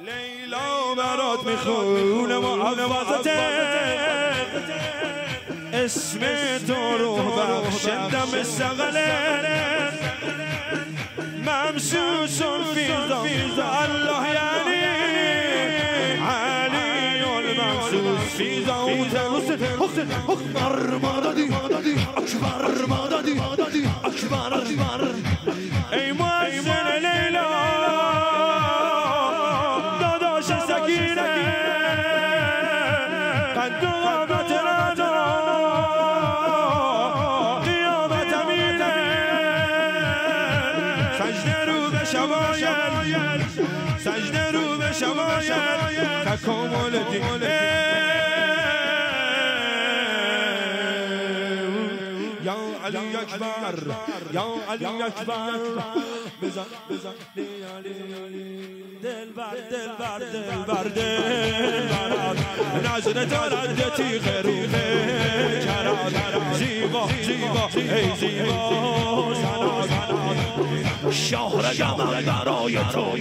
لیلا برات میخونه محفظته اسم تو رو بخشندم سقله ممسوس فیضا الله یعنی علی الممسوس فیضا اکبر مددی اکبر مددی اکبر ای مؤذن لیلا داداش سکینه قد قامت رنا قیامت امینه سجده رو به شمایل سجده رو به شمایل تکامل دین یا علی اکبر یا علی اکبر بزن دل بر نظر دارد تیغ روحه کرد زیبا ای زیبا شهر گمن برای تو